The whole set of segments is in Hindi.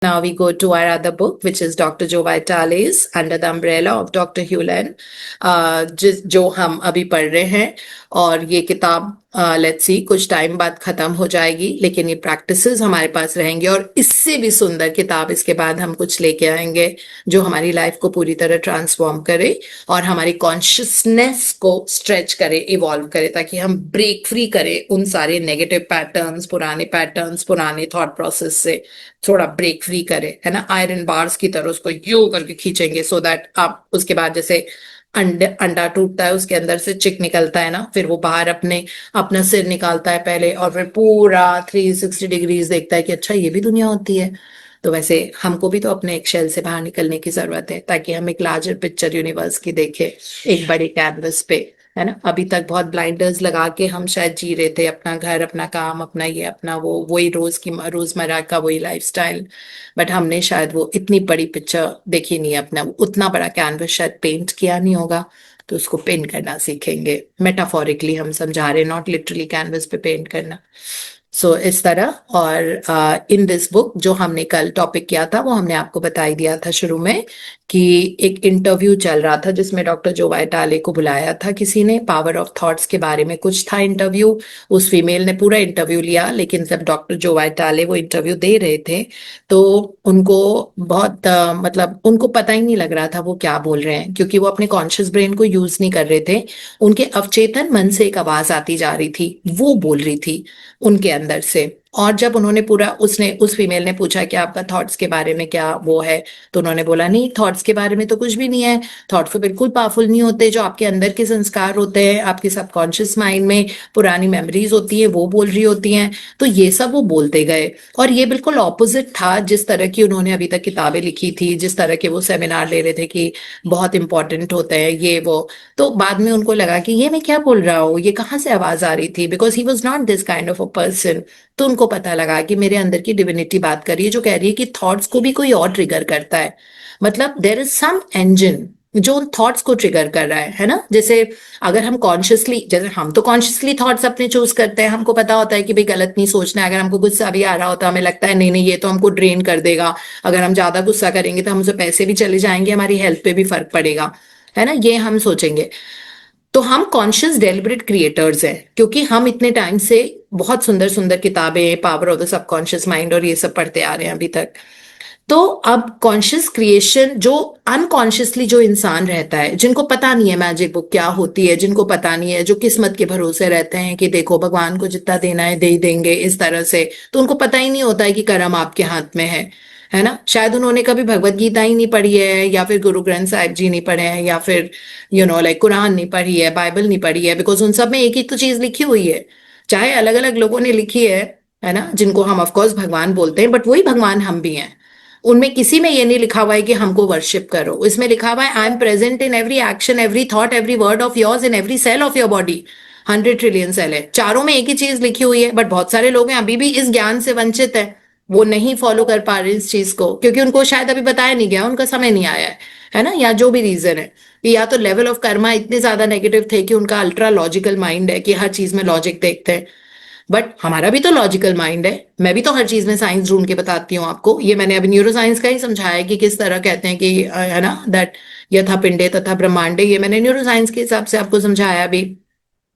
Now we go to our other book, which is Dr. Joe Vitale's Under the Umbrella of Dr. Hewlett, जो हम अभी पढ़ रहे हैं। और ये किताब लेट्स सी कुछ टाइम बाद खत्म हो जाएगी, लेकिन ये प्रैक्टिसेस हमारे पास रहेंगे और इससे भी सुंदर किताब इसके बाद हम कुछ लेके आएंगे जो हमारी लाइफ को पूरी तरह ट्रांसफॉर्म करे और हमारी कॉन्शियसनेस को स्ट्रेच करे, इवॉल्व करे, ताकि हम ब्रेक फ्री करें उन सारे नेगेटिव पैटर्न्स, पुराने थॉट प्रोसेस से थोड़ा ब्रेक फ्री करे, है ना। आयरन बार्स की तरह उसको यू करके खींचेंगे सो दैट आप उसके बाद जैसे अंडा टूटता है, उसके अंदर से चिक निकलता है ना, फिर वो बाहर अपना सिर निकालता है पहले और फिर पूरा 360 डिग्रीज देखता है कि अच्छा ये भी दुनिया होती है। तो वैसे हमको भी तो अपने एक शेल से बाहर निकलने की जरूरत है, ताकि हम एक लार्जर पिक्चर यूनिवर्स की देखे एक बड़े कैनवस पे, है ना। अभी तक बहुत ब्लाइंडर्स लगा के हम शायद जी रहे थे, अपना घर, अपना काम, अपना ये, अपना वो, वही रोजमर्रा का वही लाइफस्टाइल। बट हमने शायद वो इतनी बड़ी पिक्चर देखी नहीं है, अपना उतना बड़ा कैनवस शायद पेंट किया नहीं होगा। तो उसको पेंट करना सीखेंगे, मेटाफोरिकली हम समझा रहे, नॉट लिटरली कैनवस पे पेंट करना। सो इस तरह। और इन दिस बुक जो हमने कल टॉपिक किया था वो हमने आपको बता ही दिया था शुरू में कि एक इंटरव्यू चल रहा था जिसमें डॉक्टर जो वाइटाले को बुलाया था किसी ने, पावर ऑफ थॉट्स के बारे में कुछ था इंटरव्यू। उस फीमेल ने पूरा इंटरव्यू लिया, लेकिन जब डॉक्टर जो वाइटाले वो इंटरव्यू दे रहे थे तो उनको बहुत मतलब उनको पता ही नहीं लग रहा था वो क्या बोल रहे हैं, क्योंकि वो अपने कॉन्शियस ब्रेन को यूज नहीं कर रहे थे। उनके अवचेतन मन से एक आवाज आती जा रही थी, वो बोल रही थी उनके अंदर से। और जब उन्होंने पूरा उस फीमेल ने पूछा कि आपका थॉट्स के बारे में क्या वो है, तो उन्होंने बोला नहीं, थॉट्स के बारे में तो कुछ भी नहीं है। थॉट्स तो बिल्कुल पावरफुल नहीं होते, जो आपके अंदर के संस्कार होते हैं, आपके सबकॉन्शियस माइंड में पुरानी मेमोरीज होती है, वो बोल रही होती हैं। तो ये सब वो बोलते गए और ये बिल्कुल ऑपोजिट था जिस तरह की उन्होंने अभी तक किताबें लिखी थी, जिस तरह के वो सेमिनार ले रहे थे कि बहुत इंपॉर्टेंट होते हैं ये वो। तो बाद में उनको लगा कि ये मैं क्या बोल रहा हूँ, ये कहाँ से आवाज आ रही थी, because he was not this kind of a person. तो उनको पता लगा कि मेरे अंदर की डिविनिटी बात कर रही है, जो कह रही है कि थॉट्स को भी कोई और ट्रिगर करता है। मतलब देयर इज सम इंजन जो उन थॉट्स को ट्रिगर कर रहा है ना। जैसे अगर हम कॉन्शियसली, जैसे हम तो कॉन्शियसली थॉट्स अपने चूज करते हैं, हमको पता होता है कि भाई गलत नहीं सोचना है। अगर हमको गुस्सा भी आ रहा होता है, हमें लगता है नहीं नहीं ये तो हमको ड्रेन कर देगा, अगर हम ज्यादा गुस्सा करेंगे तो हमसे पैसे भी चले जाएंगे, हमारी हेल्थ पे भी फर्क पड़ेगा, है ना, ये हम सोचेंगे। तो हम कॉन्शियस डेलिबरेट क्रिएटर्स हैं, क्योंकि हम इतने टाइम से बहुत सुंदर सुंदर किताबें, power of the subconscious mind और ये सब पढ़ते आ रहे हैं अभी तक। तो अब कॉन्शियस क्रिएशन, जो अनकॉन्शियसली जो इंसान रहता है, जिनको पता नहीं है मैजिक बुक क्या होती है, जिनको पता नहीं है, जो किस्मत के भरोसे रहते हैं कि देखो भगवान को जितना देना है दे ही देंगे इस तरह से, तो उनको पता ही नहीं होता है कि कर्म आपके हाथ में है ना। शायद उन्होंने कभी भगवत गीता ही नहीं पढ़ी है, या फिर गुरु ग्रंथ साहिब जी नहीं पढ़े हैं, या फिर लाइक कुरान नहीं पढ़ी है, बाइबल नहीं पढ़ी है, बिकॉज उन सब में एक ही तो चीज लिखी हुई है, चाहे अलग अलग लोगों ने लिखी है ना, जिनको हम ऑफकोर्स भगवान बोलते हैं, बट वही भगवान हम भी हैं। उनमें किसी में ये नहीं लिखा हुआ है कि हमको वर्शिप करो, इसमें लिखा हुआ है I am present in every action, every thought, every word of yours, in every cell of your body. 100 trillion cell है, चारों में एक ही चीज लिखी हुई है, बट बहुत सारे लोग हैं अभी भी इस ज्ञान से वंचित है। वो नहीं फॉलो कर पा रहे इस चीज को, क्योंकि उनको शायद अभी बताया नहीं गया, उनका समय नहीं आया है ना, या जो भी रीजन है कि या तो लेवल ऑफ कर्मा इतने ज्यादा नेगेटिव थे कि उनका अल्ट्रा लॉजिकल माइंड है कि हर चीज में लॉजिक देखते हैं। बट हमारा भी तो लॉजिकल माइंड है, मैं भी तो हर चीज में साइंस ढूंढ के बताती हूँ आपको। ये मैंने अभी न्यूरो साइंस का ही समझाया है कि किस तरह कहते हैं कि है ना, दैट यथा पिंडे तथा ब्रह्मांडे, ये मैंने न्यूरो साइंस के हिसाब से आपको समझाया अभी।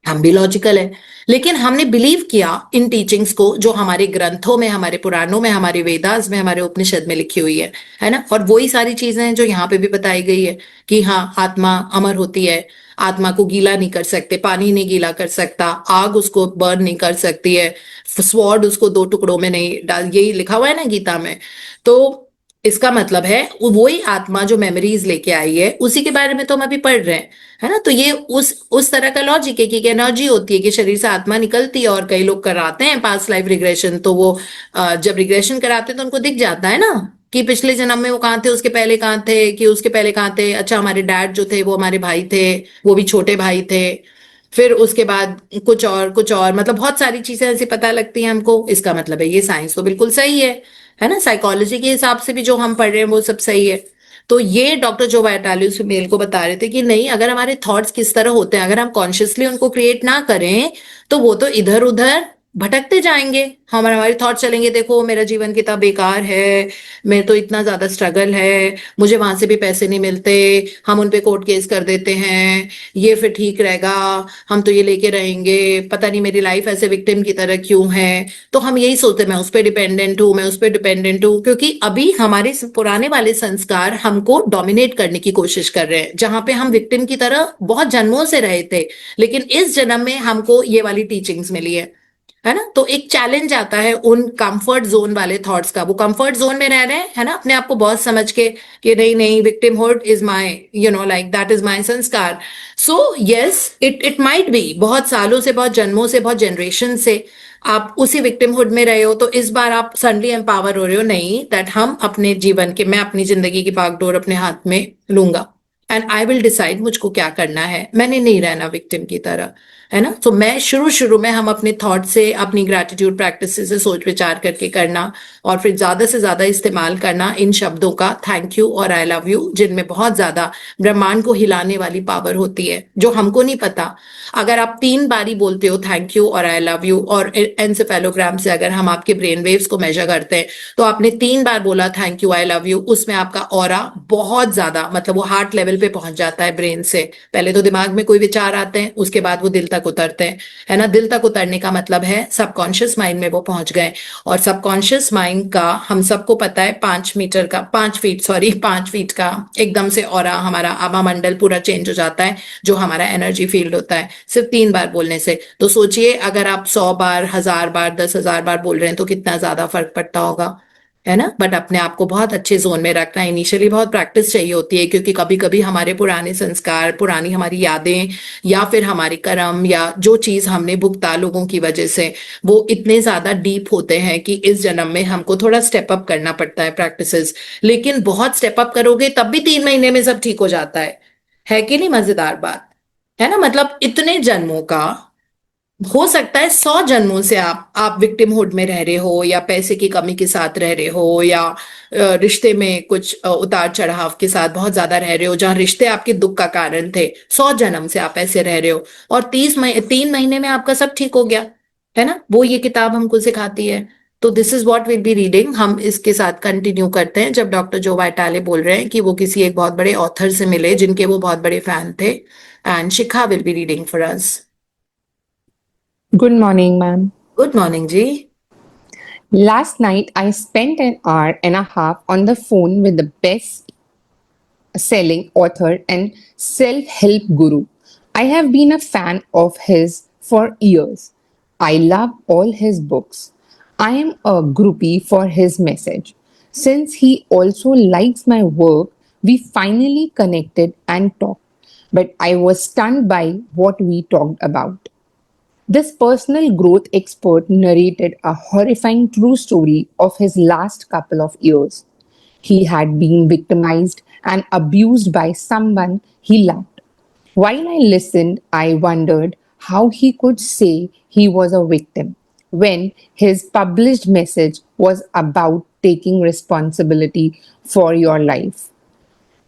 हम भी लॉजिकल है, लेकिन हमने बिलीव किया इन टीचिंग्स को जो हमारे ग्रंथों में, हमारे पुराणों में, हमारे वेदास में, हमारे उपनिषद में लिखी हुई है ना। और वही सारी चीजें हैं जो यहाँ पे भी बताई गई है कि हाँ, आत्मा अमर होती है, आत्मा को गीला नहीं कर सकते, पानी नहीं गीला कर सकता, आग उसको बर्न नहीं कर सकती है, स्वॉर्ड उसको दो टुकड़ों में नहीं डाल, यही लिखा हुआ है ना गीता में। तो इसका मतलब है वही आत्मा जो मेमोरीज लेके आई है, उसी के बारे में तो हम अभी पढ़ रहे हैं, है ना। तो ये उस तरह का लॉजिक है कि एनर्जी होती है कि शरीर से आत्मा निकलती है, और कई लोग कराते हैं पास्ट लाइफ रिग्रेशन, तो वो जब रिग्रेशन कराते हैं तो उनको दिख जाता है ना कि पिछले जन्म में वो कहाँ थे, उसके पहले कहाँ थे, कि उसके पहले कहाँ थे, अच्छा हमारे डैड जो थे वो हमारे भाई थे, वो भी छोटे भाई थे, फिर उसके बाद कुछ और मतलब बहुत सारी चीजें ऐसी पता लगती हैं हमको। इसका मतलब है ये साइंस तो बिल्कुल सही है ना, साइकोलॉजी के हिसाब से भी जो हम पढ़ रहे हैं वो सब सही है। तो ये डॉक्टर जो वाइटाली उस मेल को बता रहे थे कि नहीं, अगर हमारे थॉट्स किस तरह होते हैं, अगर हम कॉन्शियसली उनको क्रिएट ना करें तो वो तो इधर उधर भटकते जाएंगे, हमारे थॉट चलेंगे, देखो मेरा जीवन कितना बेकार है, मैं तो इतना ज्यादा स्ट्रगल है, मुझे वहां से भी पैसे नहीं मिलते, हम उन पे कोर्ट केस कर देते हैं, ये फिर ठीक रहेगा, हम तो ये लेके रहेंगे, पता नहीं मेरी लाइफ ऐसे विक्टिम की तरह क्यों है। तो हम यही सोचते, मैं उस पर डिपेंडेंट हूँ, मैं उस पर डिपेंडेंट हूँ, क्योंकि अभी हमारे पुराने वाले संस्कार हमको डोमिनेट करने की कोशिश कर रहे हैं, जहां पे हम विक्टिम की तरह बहुत जन्मों से रहे थे, लेकिन इस जन्म में हमको ये वाली टीचिंग्स मिली है ना। तो एक चैलेंज आता है उन कंफर्ट जोन वाले थॉट्स का, वो कंफर्ट जोन में रह रहे हैं, है ना, अपने आप को बहुत समझ के कि नहीं नहीं, victimhood is my, you know, like that is my sanskar. So yes, it might be बहुत सालों से, बहुत जन्मों से, बहुत जनरेशन से आप उसी विक्टिमहुड में रहे हो, तो इस बार आप सडनली एम्पावर हो रहे हो, नहीं, दैट हम अपने जीवन के, मैं अपनी जिंदगी की बागडोर अपने हाथ में लूंगा, एंड आई विल डिसाइड मुझको क्या करना है, मैंने नहीं रहना विक्टिम की तरह, है ना। तो मैं शुरू शुरू में हम अपने थॉट से, अपनी ग्रैटिट्यूड प्रैक्टिस से सोच विचार करके करना, और फिर ज्यादा से ज्यादा इस्तेमाल करना इन शब्दों का, थैंक यू और आई लव यू, जिनमें बहुत ज्यादा ब्रह्मांड को हिलाने वाली पावर होती है, जो हमको नहीं पता। अगर आप 3 बारी बोलते हो थैंक यू और आई लव यू, और एनसेफेलोग्राम से अगर हम आपके ब्रेन वेव्स को मेजर करते हैं, तो आपने 3 बार बोला thank you I love you, उसमें आपका ऑरा बहुत ज्यादा, मतलब वो हार्ट लेवल पे पहुंच जाता है ब्रेन से। पहले तो दिमाग में कोई विचार आते हैं, उसके बाद वो दिल तक उतरते हैं, है ना। दिल तक उतरने का मतलब है सबकॉन्शियस माइंड में वो पहुंच गए, और सबकॉन्शियस माइंड का हम सबको पता है 5 मीटर का, 5 फीट, सॉरी, 5 फीट का एकदम से ऑरा, हमारा आभा मंडल पूरा चेंज हो जाता है, जो हमारा एनर्जी फील्ड होता है सिर्फ 3 बार बोलने से। तो सोचिए अगर आप 100 बार, 1000 बार, 10,000 बार बोल रहे हैं तो कितना ज्यादा फर्क पड़ता होगा, है ना। बट अपने आप को बहुत अच्छे जोन में रखना, इनिशियली बहुत प्रैक्टिस चाहिए होती है, क्योंकि कभी कभी हमारे पुराने संस्कार, पुरानी हमारी यादें, या फिर हमारे कर्म, या जो चीज हमने भुगता लोगों की वजह से, वो इतने ज्यादा डीप होते हैं कि इस जन्म में हमको थोड़ा स्टेप अप करना पड़ता है प्रैक्टिसेस। लेकिन बहुत स्टेप अप करोगे तब भी 3 महीने में सब ठीक हो जाता है कि नहीं, मजेदार बात, है ना। मतलब इतने जन्मों का, हो सकता है 100 जन्मों से आप विक्टिमहुड में रह रहे हो, या पैसे की कमी के साथ रह रहे हो, या रिश्ते में कुछ उतार चढ़ाव के साथ बहुत ज्यादा रह रहे हो, जहां रिश्ते आपके दुख का कारण थे, 100 जन्म से आप ऐसे रह रहे हो, और 3 महीने में आपका सब ठीक हो गया, है ना। वो ये किताब हमको सिखाती है। तो this is what will be reading, हम इसके साथ कंटिन्यू करते हैं। जब डॉक्टर जो वाइटाले बोल रहे हैं कि वो किसी एक बहुत बड़े ऑथर से मिले जिनके वो बहुत बड़े फैन थे, and Shikha will be reading for us. Good morning, ma'am. Good morning जी। Last night I spent an hour and a half on the phone with the best selling author and self help guru. I have been a fan of his for years. I love all his books. I am a groupie for his message. Since he also likes my work, we finally connected and talked. But I was stunned by what we talked about. This personal growth expert narrated a horrifying true story of his last couple of years. He had been victimized and abused by someone he loved. While I listened, I wondered how he could say he was a victim when his published message was about taking responsibility for your life.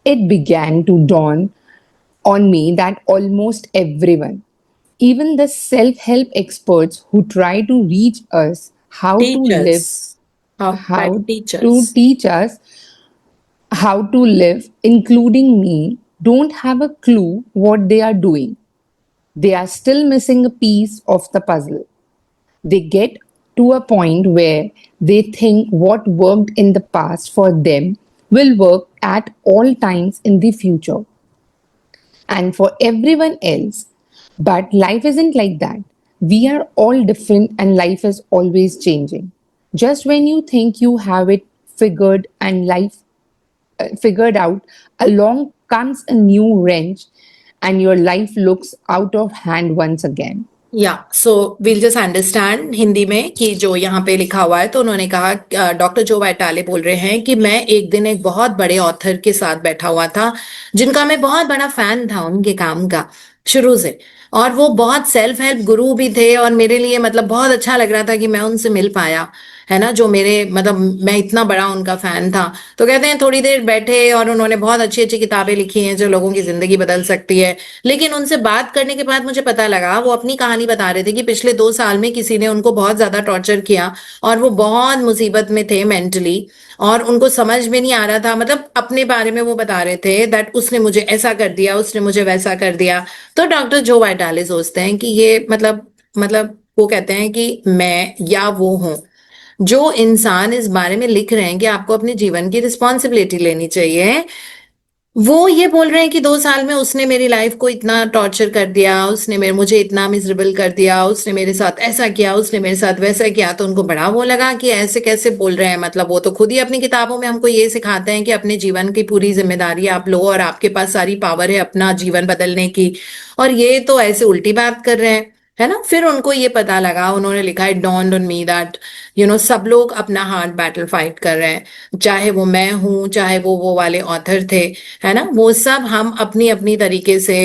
It began to dawn on me that almost everyone, even the self help experts who try to reach us Teachers. Try to how teach to us. teach us how to live, including me, don't have a clue what they are doing. They are still missing a piece of the puzzle. They get to a point where they think what worked in the past for them will work at all times in the future and for everyone else. But life isn't like that. We are all different and life is always changing. Just when you think you have it figured out, along comes a new wrench and your life looks out of hand once again. या so will just understand Hindi में कि जो यहाँ पे लिखा हुआ है। तो उन्होंने कहा, डॉक्टर जो वाइटाले बोल रहे हैं कि मैं एक दिन एक बहुत बड़े ऑथर के साथ बैठा हुआ था, जिनका मैं बहुत बड़ा फैन था, उनके काम का शुरू से, और वो बहुत सेल्फ हेल्प गुरु भी थे, और मेरे लिए मतलब बहुत अच्छा लग रहा था कि मैं उनसे मिल पाया, है ना, जो मेरे मतलब मैं इतना बड़ा उनका फैन था। तो कहते हैं थोड़ी देर बैठे और उन्होंने बहुत अच्छी अच्छी किताबें लिखी हैं जो लोगों की जिंदगी बदल सकती है। लेकिन उनसे बात करने के बाद मुझे पता लगा, वो अपनी कहानी बता रहे थे कि पिछले 2 साल में किसी ने उनको बहुत ज्यादा टॉर्चर किया और वो बहुत मुसीबत में थे मेंटली, और उनको समझ में नहीं आ रहा था, मतलब अपने बारे में वो बता रहे थे दैट उसने मुझे ऐसा कर दिया, उसने मुझे वैसा कर दिया। तो डॉक्टर जो वाइटाले सोचते हैं कि ये मतलब वो कहते हैं कि मैं या वो हूं, जो इंसान इस बारे में लिख रहे हैं कि आपको अपने जीवन की रिस्पॉन्सिबिलिटी लेनी चाहिए, वो ये बोल रहे हैं कि 2 साल में उसने मेरी लाइफ को इतना टॉर्चर कर दिया, उसने मेरे मुझे इतना मिजरेबल कर दिया, उसने मेरे साथ ऐसा किया, उसने मेरे साथ वैसा किया। तो उनको बड़ा वो लगा कि ऐसे कैसे बोल रहे हैं, मतलब वो तो खुद ही अपनी किताबों में हमको ये सिखाते हैं कि अपने जीवन की पूरी जिम्मेदारी आप लो और आपके पास सारी पावर है अपना जीवन बदलने की, और ये तो ऐसे उल्टी बात कर रहे हैं, है ना। फिर उनको ये पता लगा, उन्होंने लिखा है डॉन्ड ऑन मी दैट सब लोग अपना हार्ड बैटल फाइट कर रहे हैं, चाहे वो मैं हूं, चाहे वो वाले ऑथर थे, है ना, वो सब हम अपनी अपनी तरीके से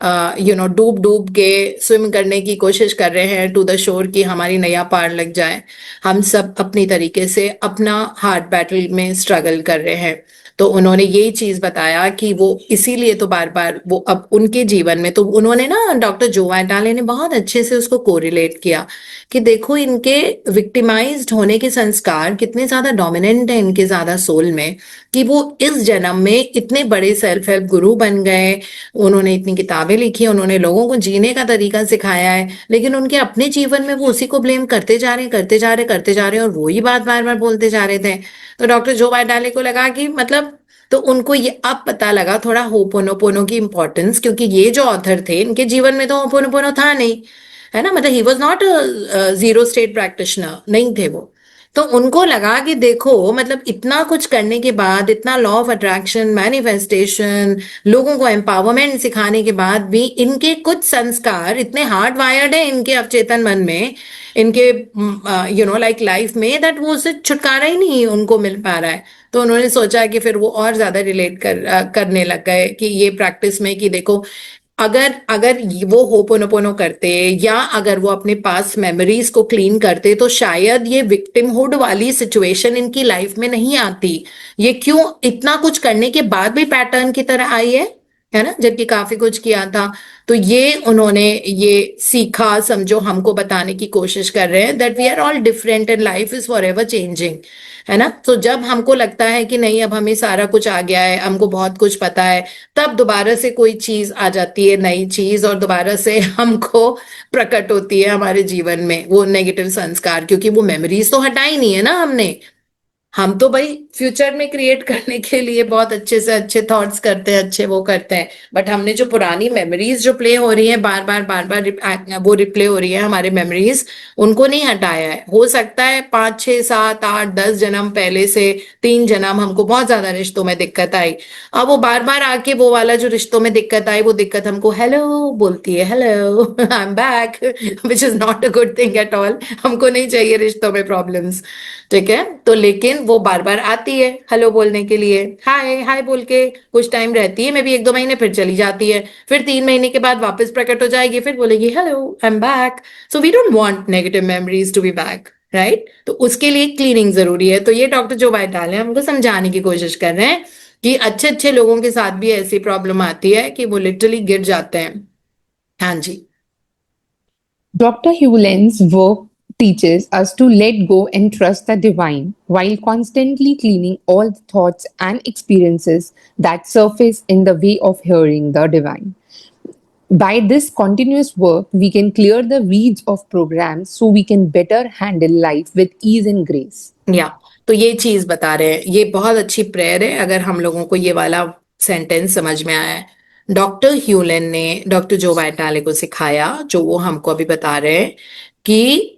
डूब डूब के स्विम करने की कोशिश कर रहे हैं टू द शोर कि हमारी नैया पार लग जाए। हम सब अपनी तरीके से अपना हार्ड बैटल में स्ट्रगल कर रहे हैं। तो उन्होंने यही चीज बताया कि वो इसीलिए तो बार बार वो अब उनके जीवन में, तो उन्होंने ना डॉक्टर जो वाइटाले ने बहुत अच्छे से उसको कोरिलेट किया कि देखो इनके विक्टिमाइज्ड होने के संस्कार कितने ज्यादा डोमिनेंट है इनके ज्यादा सोल में, कि वो इस जन्म में इतने बड़े सेल्फ हेल्प गुरु बन गए, उन्होंने इतनी किताबें लिखी, उन्होंने लोगों को जीने का तरीका सिखाया है, लेकिन उनके अपने जीवन में वो उसी को ब्लेम करते जा रहे हैं, करते जा रहे हैं, करते जा रहे हैं, और वही बात बार बार बोलते जा रहे थे। तो डॉक्टर जो वाइटाले को लगा कि मतलब, तो उनको ये अब पता लगा थोड़ा होपोनोपोनो की इंपॉर्टेंस, क्योंकि ये जो ऑथर थे इनके जीवन में तो होपोनोपोनो था नहीं, है ना, मतलब he was not zero state practitioner, नहीं थे वो। तो उनको लगा कि देखो मतलब इतना कुछ करने के बाद, इतना लॉ ऑफ अट्रैक्शन, मैनिफेस्टेशन, लोगों को एम्पावरमेंट सिखाने के बाद भी इनके कुछ संस्कार इतने हार्ड वायर्ड है इनके अवचेतन मन में, इनके लाइक लाइफ में, दैट वो उससे छुटकारा ही नहीं उनको मिल पा रहा है। तो उन्होंने सोचा कि फिर वो और ज्यादा रिलेट करने लग गए कि ये प्रैक्टिस में, कि देखो अगर अगर वो होपोनोपोनो करते, या अगर वो अपने पास मेमोरीज को क्लीन करते, तो शायद ये विक्टिमहुड वाली सिचुएशन इनकी लाइफ में नहीं आती। ये क्यों इतना कुछ करने के बाद भी पैटर्न की तरह आई है ना, जबकि काफी कुछ किया था। तो ये उन्होंने ये सीखा, समझो, हमको बताने की कोशिश कर रहे हैं that we are all different and life is forever changing, है ना। तो जब हमको लगता है कि नहीं अब हमें सारा कुछ आ गया है, हमको बहुत कुछ पता है, तब दोबारा से कोई चीज आ जाती है, नई चीज, और दोबारा से हमको प्रकट होती है हमारे जीवन में वो नेगेटिव संस्कार, क्योंकि वो मेमोरीज तो हटाई नहीं है ना हमने। हम तो भाई फ्यूचर में क्रिएट करने के लिए बहुत अच्छे से अच्छे थॉट्स करते हैं, अच्छे वो करते हैं, बट हमने जो पुरानी मेमोरीज जो प्ले हो रही है बार बार वो रिप्ले हो रही है हमारे मेमोरीज, उनको नहीं हटाया है। हो सकता है 5 6 7 8 10 जन्म पहले से, 3 जन्म हमको बहुत ज्यादा रिश्तों में दिक्कत आई, अब वो बार बार आके वो वाला जो रिश्तों में दिक्कत आई, वो दिक्कत हमको हेलो बोलती है, hello I am back, which is not a good thing at all. हमको नहीं चाहिए रिश्तों में प्रॉब्लम्स, ठीक है। तो लेकिन वो बार बार आती है हेलो बोलने के लिए, हाय हाय बोल के कुछ टाइम रहती है, मे बी 1 2 महीने, फिर चली जाती है, फिर 3 महीने के बाद वापस प्रकट हो जाएगी, फिर बोलेगी hello I am back. So we don't want negative memories to be back, right. तो उसके लिए क्लीनिंग जरूरी है। तो ये डॉक्टर जो वाइटाल है हमको समझाने की कोशिश कर रहे हैं कि अच्छे अच्छे लोगों के साथ भी ऐसी प्रॉब्लम आती है कि वो लिटरली गिर जाते हैं। हाँ जी। Dr. Hewlett's work teaches us to let go and trust the divine while constantly cleaning all the thoughts and experiences that surface in the way of hearing the divine. By this continuous work, we can clear the weeds of programs so we can better handle life with ease and grace. या तो ये चीज बता रहे हैं, ये बहुत अच्छी प्रेयर है अगर हम लोगों को ये वाला सेंटेंस समझ में आया है। डॉक्टर ह्यूलन ने डॉक्टर जो वाइटाले को सिखाया, जो वो हमको अभी बता रहे हैं कि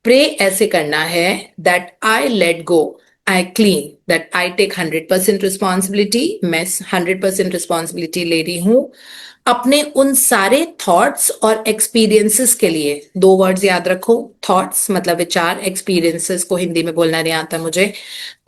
प्रे ऐसे करना है that I let go, I clean, that I take 100% responsibility, मैं 100% रिस्पॉन्सिबिलिटी ले रही हूं अपने उन सारे थॉट्स और एक्सपीरियंसेस के लिए। 2 वर्ड्स याद रखो, थॉट्स मतलब विचार, एक्सपीरियंसेस को हिंदी में बोलना नहीं आता मुझे,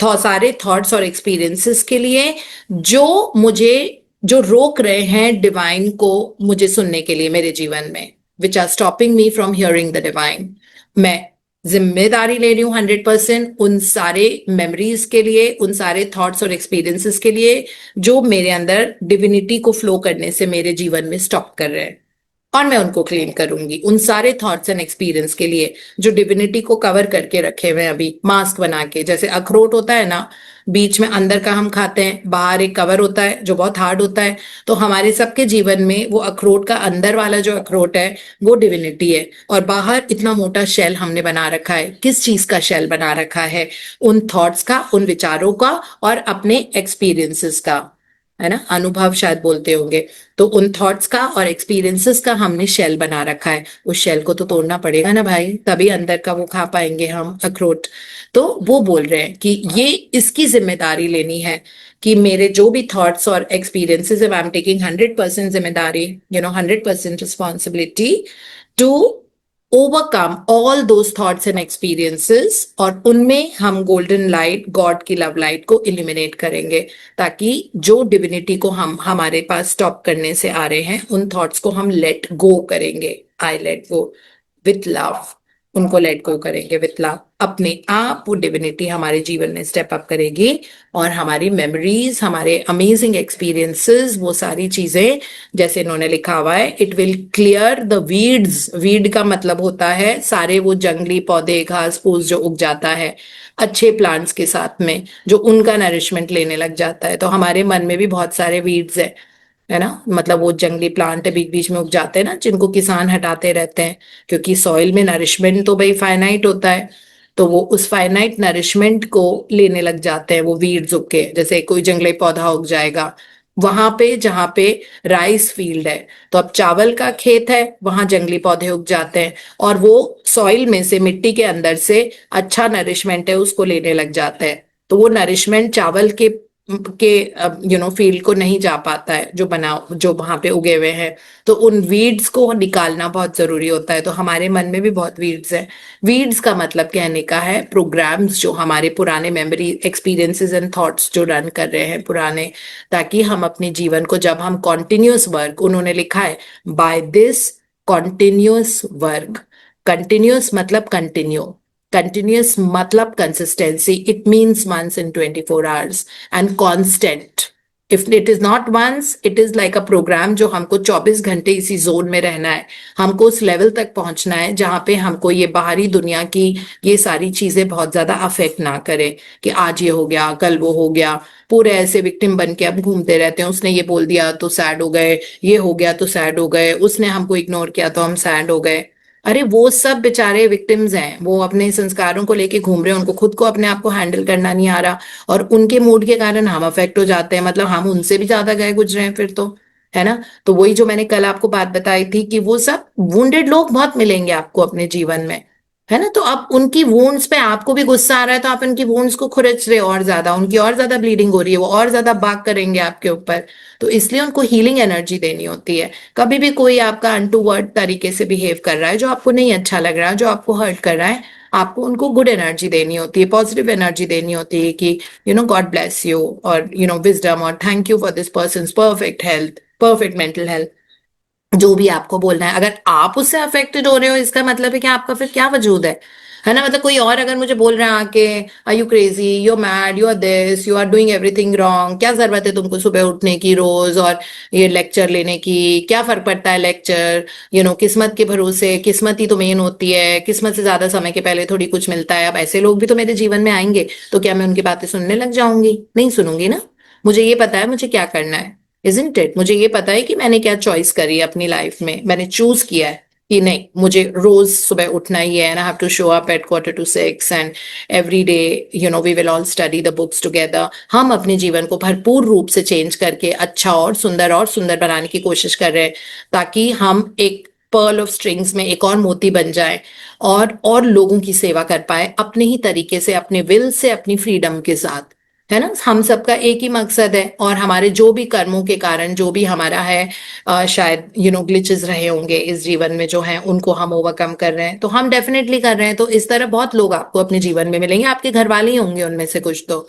सारे थॉट्स और एक्सपीरियंसेस के लिए जो रोक रहे हैं डिवाइन को मुझे सुनने के लिए मेरे जीवन में, which are stopping me from hearing the divine. मैं जिम्मेदारी ले रही हूँ 100% उन सारे मेमोरीज के लिए, उन सारे थॉट्स और एक्सपीरियंसेस के लिए जो मेरे अंदर डिविनिटी को फ्लो करने से मेरे जीवन में स्टॉप कर रहे हैं। और मैं उनको क्लीन करूंगी उन सारे थॉट्स एंड एक्सपीरियंस के लिए जो डिविनिटी को कवर करके रखे हुए हैं अभी मास्क बना के। जैसे अखरोट होता है ना, बीच में अंदर का हम खाते हैं, बाहर एक कवर होता है जो बहुत हार्ड होता है। तो हमारे सबके जीवन में वो अखरोट का अंदर वाला जो अखरोट है वो डिविनिटी है, और बाहर इतना मोटा शेल हमने बना रखा है। किस चीज का शेल बना रखा है? उन थॉट्स का, उन विचारों का और अपने एक्सपीरियंसेस का, है ना, अनुभव शायद बोलते होंगे। तो उन थॉट्स का और एक्सपीरियंसेस का हमने शेल बना रखा है। उस शेल को तो तोड़ना पड़ेगा ना भाई, तभी अंदर का वो खा पाएंगे हम अखरोट। तो वो बोल रहे हैं कि ये इसकी जिम्मेदारी लेनी है कि मेरे जो भी थॉट्स और एक्सपीरियंसेस, आई एम टेकिंग 100% जिम्मेदारी, 100% responsibility to overcome all those thoughts and experiences, और उनमें हम गोल्डन लाइट, गॉड की लव लाइट को इलिमिनेट करेंगे, ताकि जो डिविनिटी को हम हमारे पास स्टॉप करने से आ रहे हैं उन थॉट्स को हम लेट गो करेंगे। आई लेट गो विथ लव, उनको लेट गो करेंगे विथ लव। अपने आप वो डिविनिटी हमारे जीवन में स्टेप अप करेगी, और हमारी मेमोरीज, हमारे अमेजिंग एक्सपीरियंसेस, वो सारी चीजें जैसे इन्होंने लिखा हुआ है, it will clear the weeds. Weed का मतलब होता है सारे वो जंगली पौधे, घास फूस जो उग जाता है अच्छे प्लांट्स के साथ में, जो उनका नरिशमेंट लेने लग जाता है। तो हमारे मन में भी बहुत सारे वीड्स है ना, मतलब वो जंगली प्लांट बीच बीच में उग जाते हैं ना, जिनको किसान हटाते रहते हैं, क्योंकि सॉइल में नरिशमेंट तो भाई फाइनाइट होता है। तो वो उस फाइनाइट नरिशमेंट को लेने लग जाते हैं वो वीड्स उग के। जैसे कोई जंगली पौधा उग जाएगा वहां पे जहां पे राइस फील्ड है, तो अब चावल का खेत है, वहां जंगली पौधे उग जाते हैं, और वो सॉइल में से, मिट्टी के अंदर से अच्छा नरिशमेंट है उसको लेने लग जाता है। तो वो नरिशमेंट चावल के फील्ड को नहीं जा पाता है जो वहां पे उगे हुए हैं। तो उन वीड्स को निकालना बहुत जरूरी होता है। तो हमारे मन में भी बहुत वीड्स है। वीड्स का मतलब कहने का है प्रोग्राम्स, जो हमारे पुराने मेमोरी, एक्सपीरियंसेस एंड थॉट्स जो रन कर रहे हैं पुराने, ताकि हम अपने जीवन को, जब हम कॉन्टिन्यूस वर्क, उन्होंने लिखा है by this continuous work. Continuous मतलब कंटिन्यू, continuous मतलब consistency, it means once in 24 hours, and constant, if it is not once, it is like a program जो हमको 24 घंटे इसी जोन में रहना है। हमको उस लेवल तक पहुंचना है जहां पे हमको ये बाहरी दुनिया की ये सारी चीजें बहुत ज्यादा अफेक्ट ना करे, कि आज ये हो गया कल वो हो गया। पूरे ऐसे विक्टिम बन के अब घूमते रहते हैं, उसने ये बोल दिया तो सैड हो गए, ये हो गया तो सैड हो गए, उसने हमको इग्नोर किया तो हम सैड हो गए। अरे वो सब बेचारे विक्टिम्स हैं, वो अपने संस्कारों को लेके घूम रहे हैं, उनको खुद को, अपने आप को हैंडल करना नहीं आ रहा, और उनके मूड के कारण हम अफेक्ट हो जाते हैं। मतलब हम उनसे भी ज्यादा गए गुजरे हैं फिर तो, है ना। तो वही जो मैंने कल आपको बात बताई थी कि वो सब वुंडेड लोग बहुत मिलेंगे आपको अपने जीवन में, है ना। तो अब उनकी वुंड्स पे आपको भी गुस्सा आ रहा है, तो आप उनकी वुंड्स को खुरच रहे हो और ज्यादा, उनकी और ज्यादा ब्लीडिंग हो रही है, वो और ज्यादा बाग करेंगे आपके ऊपर। तो इसलिए उनको हीलिंग एनर्जी देनी होती है। कभी भी कोई आपका अनटूवर्ड तरीके से बिहेव कर रहा है, जो आपको नहीं अच्छा लग रहा है, जो आपको हर्ट कर रहा है, आपको उनको गुड एनर्जी देनी होती है, पॉजिटिव एनर्जी देनी होती है कि गॉड ब्लेस यू, और विजडम, और thank you for this person perfect health, perfect mental health, जो भी आपको बोलना है। अगर आप उससे अफेक्टेड हो रहे हो, इसका मतलब है कि आपका फिर क्या वजूद है ना। मतलब कोई और अगर मुझे बोल रहा है आके, are you crazy, you are mad, you are this, you are doing everything wrong, क्या जरूरत है तुमको सुबह उठने की रोज और ये लेक्चर लेने की, क्या फर्क पड़ता है लेक्चर, किस्मत के भरोसे, किस्मत ही तो मेन होती है, किस्मत से ज्यादा समय के पहले थोड़ी कुछ मिलता है। अब ऐसे लोग भी तो मेरे जीवन में आएंगे, तो क्या मैं उनकी बातें सुनने लग जाऊंगी? नहीं सुनूंगी ना। मुझे ये पता है मुझे क्या करना है, इजंट इट। मुझे ये पता है कि मैंने क्या चॉइस करी है अपनी लाइफ में, मैंने चूज किया है कि नहीं, मुझे रोज सुबह उठना ही है, and I have to show up at 5:45, and every day we will all study the books together. हम अपने जीवन को भरपूर रूप से चेंज करके अच्छा और सुंदर बनाने की कोशिश कर रहे हैं, ताकि हम एक पर्ल ऑफ स्ट्रिंग्स में एक और मोती बन जाए, और लोगों की सेवा कर पाए अपने ही तरीके से, अपने विल से, अपनी फ्रीडम के साथ, है ना। हम सबका एक ही मकसद है, और हमारे जो भी कर्मों के कारण जो भी हमारा है, शायद ग्लिचेस रहे होंगे इस जीवन में जो है, उनको हम ओवरकम कर रहे हैं, तो हम डेफिनेटली कर रहे हैं। तो इस तरह बहुत लोग आपको अपने जीवन में मिलेंगे, आपके घर वाले ही होंगे उनमें से कुछ तो,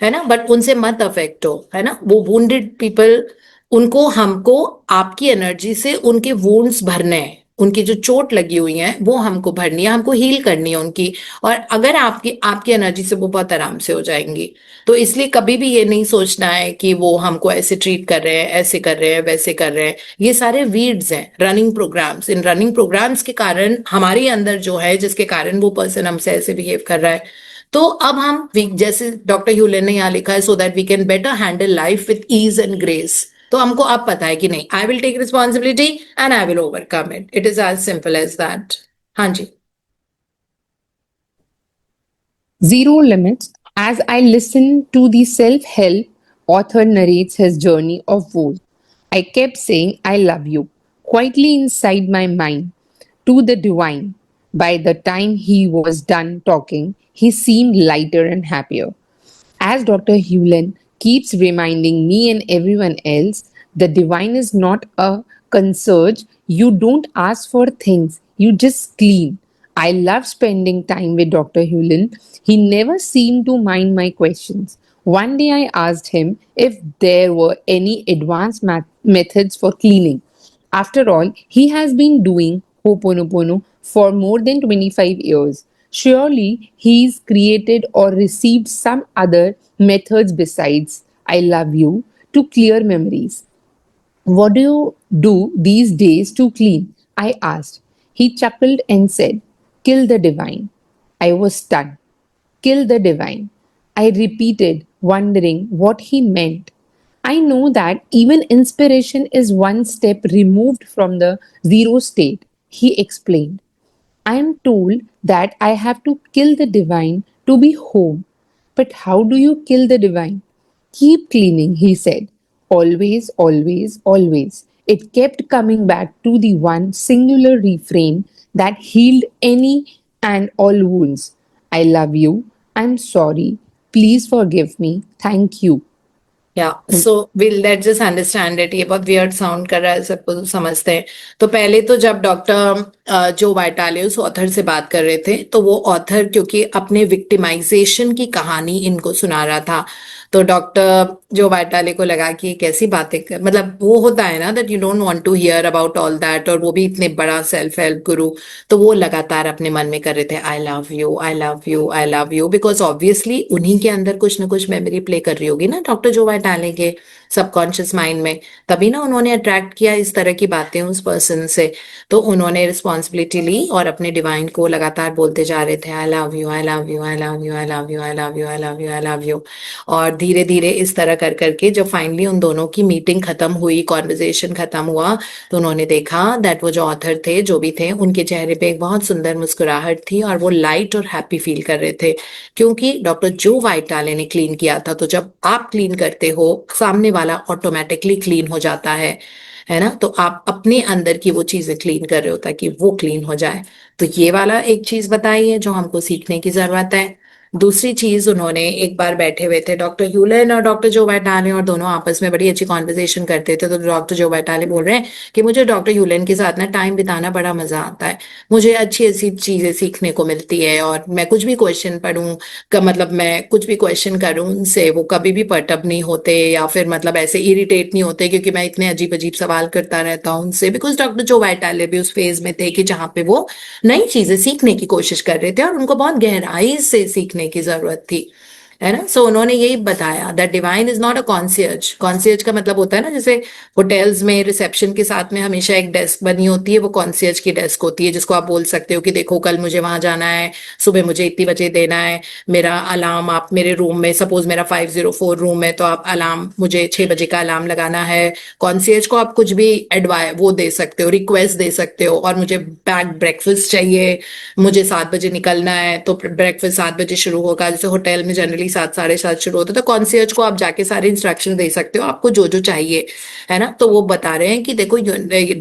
है ना, बट उनसे मत अफेक्ट हो, है ना। वो वुंडेड पीपल, उनको, हमको आपकी एनर्जी से उनके वुंड्स भरने हैं, उनकी जो चोट लगी हुई है वो हमको भरनी है, हमको हील करनी है उनकी। और अगर आपकी आपकी एनर्जी से वो बहुत आराम से हो जाएंगी। तो इसलिए कभी भी ये नहीं सोचना है कि वो हमको ऐसे ट्रीट कर रहे हैं, ऐसे कर रहे हैं, वैसे कर रहे हैं। ये सारे वीड्स हैं, रनिंग प्रोग्राम्स। इन रनिंग प्रोग्राम्स के कारण हमारे अंदर जो है, जिसके कारण वो पर्सन हमसे ऐसे बिहेव कर रहा है। तो अब हम जैसे डॉक्टर ह्यूलन ने यहाँ लिखा है, so that we can better handle life with ease and grace. तो हमको अब पता है कि नहीं, I will take responsibility and I will overcome it. It is as simple as that. हाँ जी। Zero limits. As I listen to the self help author narrates his journey of woe, I kept saying, I love you, quietly inside my mind, to the divine. By the time he was done talking, he seemed lighter and happier. As Dr. Hewlin keeps reminding me and everyone else, the divine is not a concierge. You don't ask for things, you just clean. I love spending time with Dr. Hewlin. He never seemed to mind my questions. One day I asked him if there were any advanced methods for cleaning. After all, he has been doing Ho'oponopono for more than 25 years. Surely he's created or received some other methods besides I love you to clear memories. What do you do these days to clean? I asked. He chuckled and said, Kill the divine. I was stunned. Kill the divine. I repeated, wondering what he meant. I know that even inspiration is one step removed from the zero state, he explained. I am told that I have to kill the divine to be home. But how do you kill the divine? Keep cleaning, he said. Always, always, always. It kept coming back to the one singular refrain that healed any and all wounds. I love you. I'm sorry. Please forgive me. Thank you. या so will let just understand it. ये बहुत वियर्ड साउंड कर रहा है, सबको समझते हैं। तो पहले तो जब डॉक्टर जो वाइटाले उस ऑथर से बात कर रहे थे, तो वो ऑथर क्योंकि अपने विक्टिमाइजेशन की कहानी इनको सुना रहा था, तो डॉक्टर जो वाइटाले को लगा कि कैसी बातें कर, मतलब वो होता है ना that you don't want to hear about all that, और वो भी इतने बड़ा सेल्फ हेल्प गुरु। तो वो लगातार अपने मन में कर रहे थे, I love you, I love you, I love you, because obviously उन्हीं के अंदर कुछ ना कुछ मेमोरी प्ले कर रही होगी ना डॉक्टर जो वाइटाले के सबकॉन्शियस माइंड में। तभी ना उन्होंने अट्रैक्ट किया इस तरह की बातें उस पर्सन से। तो उन्होंने रिस्पॉन्सिबिलिटी ली और अपने डिवाइन को लगातार बोलते जा रहे थे, I love you, I love you, I love you, I love you, I love you, I love you, I love you. और धीरे धीरे इस तरह कर करके जब फाइनली उन दोनों की मीटिंग खत्म हुई, कॉन्वर्जेशन खत्म हुआ, तो उन्होंने देखा दैट वो जो ऑथर थे, जो भी थे, उनके चेहरे पे एक बहुत सुंदर मुस्कुराहट थी और वो लाइट और हैप्पी फील कर रहे थे, क्योंकि डॉक्टर जो वाइटाले ने क्लीन किया था। तो जब आप क्लीन करते हो, सामने वाला ऑटोमेटिकली क्लीन हो जाता है ना। तो आप अपने अंदर की वो चीजें क्लीन कर रहे हो ताकि वो क्लीन हो जाए। तो ये वाला एक चीज बताई है जो हमको सीखने की जरूरत है। दूसरी चीज, उन्होंने एक बार बैठे हुए थे डॉक्टर ह्यूलन और डॉक्टर जो वाइटाले, और दोनों आपस में बड़ी अच्छी कॉन्वर्सेशन करते थे। तो डॉक्टर जो वाइटाले बोल रहे हैं कि मुझे डॉक्टर ह्यूलन के साथ ना टाइम बिताना बड़ा मजा आता है, मुझे अच्छी अच्छी चीजें सीखने को मिलती है, और मैं कुछ भी क्वेश्चन पढ़ूं का मतलब मैं कुछ भी क्वेश्चन करूं उनसे, वो कभी भी पर्टअप नहीं होते या फिर मतलब ऐसे इरिटेट नहीं होते, क्योंकि मैं इतने अजीब अजीब सवाल करता रहता हूं उनसे। बिकॉज डॉक्टर जो वाइटाले भी उस फेज में थे कि जहाँ पे वो नई चीजें सीखने की कोशिश कर रहे थे और उनको बहुत गहराई से सीखने की जरूरत थी, है ना। सो उन्होंने यही बताया that divine is not a concierge. Concierge का मतलब होता है ना, जैसे होटल्स में रिसेप्शन के साथ में हमेशा एक डेस्क बनी होती है, वो कॉन्सियर्ज की डेस्क होती है, जिसको आप बोल सकते हो कि देखो कल मुझे वहां जाना है, सुबह मुझे इतनी बजे देना है, मेरा अलार्म आप मेरे रूम में, सपोज मेरा 504 रूम है, तो आप अलार्म मुझे 6 बजे का अलार्म लगाना है। कॉन्सियर्ज को आप कुछ भी एडवाइस वो दे सकते हो, रिक्वेस्ट दे सकते हो, और मुझे पैक्ड ब्रेकफास्ट चाहिए, मुझे 7 बजे निकलना है, तो ब्रेकफास्ट 7 बजे शुरू होगा। जैसे होटल में जनरली 7, 7:30 शुरू होता है, तो कॉन्सियर्ज को आप जाके सारे इंस्ट्रक्शन दे सकते हो, आपको जो जो चाहिए, है ना। तो वो बता रहे हैं कि देखो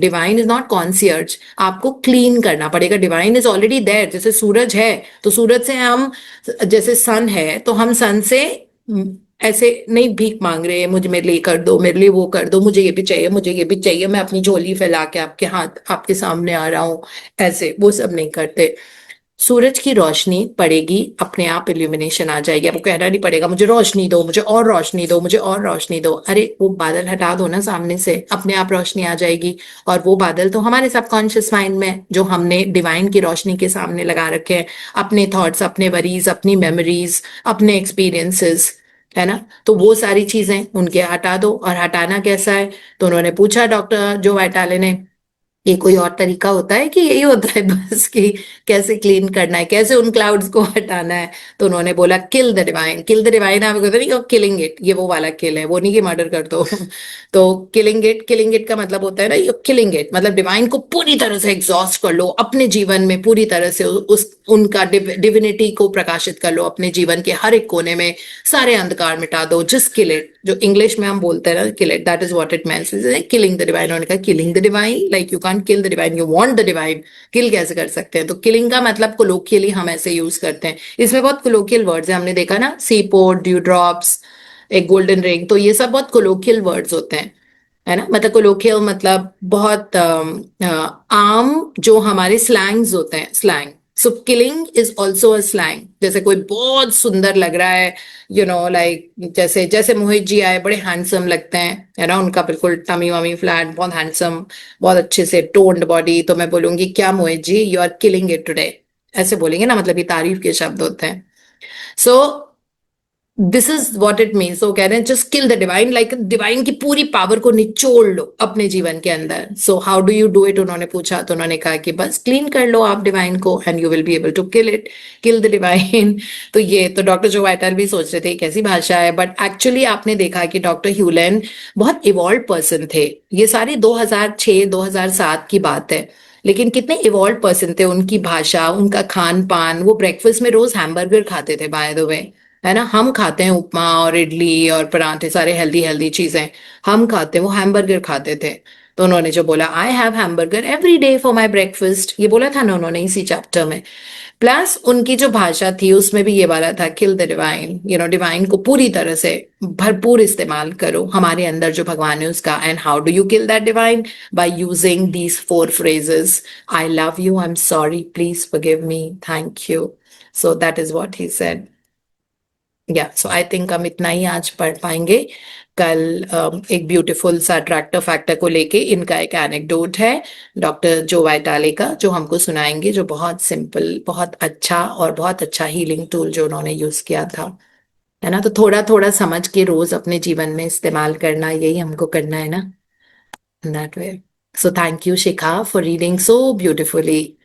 डिवाइन इज नॉट कॉन्सियर्ज, आपको क्लीन करना पड़ेगा। Divine is already there. जैसे सूरज है तो सूरज से हम, जैसे सन है तो हम सन से ऐसे नहीं भीख मांग रहे हैं, मुझे मेरे लिए कर दो, मेरे लिए वो कर दो, मुझे ये भी चाहिए, मुझे ये भी चाहिए, मैं अपनी झोली फैला के आपके हाथ आपके सामने आ रहा हूं, ऐसे वो सब नहीं करते। सूरज की रोशनी पड़ेगी, अपने आप इल्यूमिनेशन आ जाएगी, आपको कहना नहीं पड़ेगा मुझे रोशनी दो, मुझे और रोशनी दो, मुझे और रोशनी दो। अरे वो बादल हटा दो ना सामने से, अपने आप रोशनी आ जाएगी। और वो बादल तो हमारे सबकॉन्शियस माइंड में जो हमने डिवाइन की रोशनी के सामने लगा रखे हैं, अपने थॉट्स, अपने वरीज, अपनी मेमोरीज, अपने एक्सपीरियंसेस, है ना। तो वो सारी चीजें उनके हटा दो। और हटाना कैसा है? तो उन्होंने पूछा डॉक्टर जो वाइटाले ने, ये कोई और तरीका होता है कि यही होता है बस कि कैसे क्लीन करना है, कैसे उन क्लाउड्स को हटाना है? तो उन्होंने बोला किल the divine. Kill the divine आप कहते नहीं, किलिंग इट, ये वो वाला किल है, वो नहीं कि मर्डर कर दो। तो किलिंग इट का मतलब होता है ना, यू किलिंग इट मतलब डिवाइन को पूरी तरह से एग्जॉस्ट कर लो अपने जीवन में, पूरी तरह से उस उनका डिविनिटी को प्रकाशित कर लो अपने जीवन के हर एक कोने में, सारे अंधकार मिटा दो, जस्ट किल इट। जो इंग्लिश में हम बोलते हैं ना kill it, that is what it means, killing the divine. उन्होंने कहा killing the divine, like you can't kill the divine, you want the divine, kill कैसे कर सकते हैं? तो किलिंग का मतलब कोलोकियली हम ऐसे यूज करते हैं, इसमें बहुत कोलोकियल वर्ड्स है, हमने देखा ना, सी पोर्ट, ड्यू ड्रॉप्स, एक गोल्डन रिंग, तो ये सब बहुत कोलोकियल वर्ड्स होते हैं, है ना। मतलब कोलोकियल मतलब बहुत आम जो हमारे स्लैंग्स होते हैं, slang. So killing is also a slang. जैसे कोई बहुत सुंदर लग रहा है, लाइक जैसे जैसे मोहित जी आए, बड़े हैंडसम लगते हैं, है ना, उनका बिल्कुल टमी वमी फ्लैट, बहुत हैंडसम, बहुत अच्छे से टोन्ड बॉडी, तो मैं बोलूंगी क्या Mohit ji, you are killing it today, ऐसे बोलेंगे ना, मतलब ये तारीफ के शब्द होते हैं। So this is what it means. वो कह रहे हैं just kill the divine, like divine की पूरी पावर को निचोड़ लो अपने जीवन के अंदर। So how do you do it, उन्होंने पूछा, तो उन्होंने कहा कि बस क्लीन कर लो आप डिवाइन को and you will be able to kill it, kill the divine. तो ये तो डॉक्टर जो वाइटल भी सोच रहे थे कैसी भाषा है, बट एक्चुअली आपने देखा कि डॉक्टर ह्यूलेन बहुत इवॉल्व पर्सन थे। ये सारी 2006-2007 की बात है, लेकिन कितने इवॉल्व पर्सन थे, उनकी भाषा, उनका खान पान, वो ब्रेकफास्ट में रोज हैमबर्गर खाते थे बाय द वे, है ना। हम खाते हैं उपमा और इडली और पराठे, सारे हेल्दी हेल्दी चीजें हम खाते हैं, वो हैमबर्गर खाते थे। तो उन्होंने जो बोला I have hamburger every day for my breakfast, ये बोला था ना उन्होंने इसी चैप्टर में। प्लस उनकी जो भाषा थी उसमें भी ये वाला था किल द डिवाइन, डिवाइन को पूरी तरह से भरपूर इस्तेमाल करो, हमारे अंदर जो भगवान है उसका। And how do you kill that divine? By using these 4 phrases: I love you, I am sorry, please forgive me, thank you. So that is what he said. या सो आई थिंक हम इतना ही आज पढ़ पाएंगे। कल एक ब्यूटीफुल सा अट्रैक्टिव फैक्टर को लेके इनका एक एनेक्डोट है डॉक्टर जो वाइटाले का, जो हमको सुनाएंगे, जो बहुत सिंपल, बहुत अच्छा और बहुत अच्छा हीलिंग टूल जो उन्होंने यूज किया था, है ना। तो थोड़ा थोड़ा समझ के रोज अपने जीवन में इस्तेमाल करना, यही हमको करना है ना, in that way. So thank you Shikha for reading so beautifully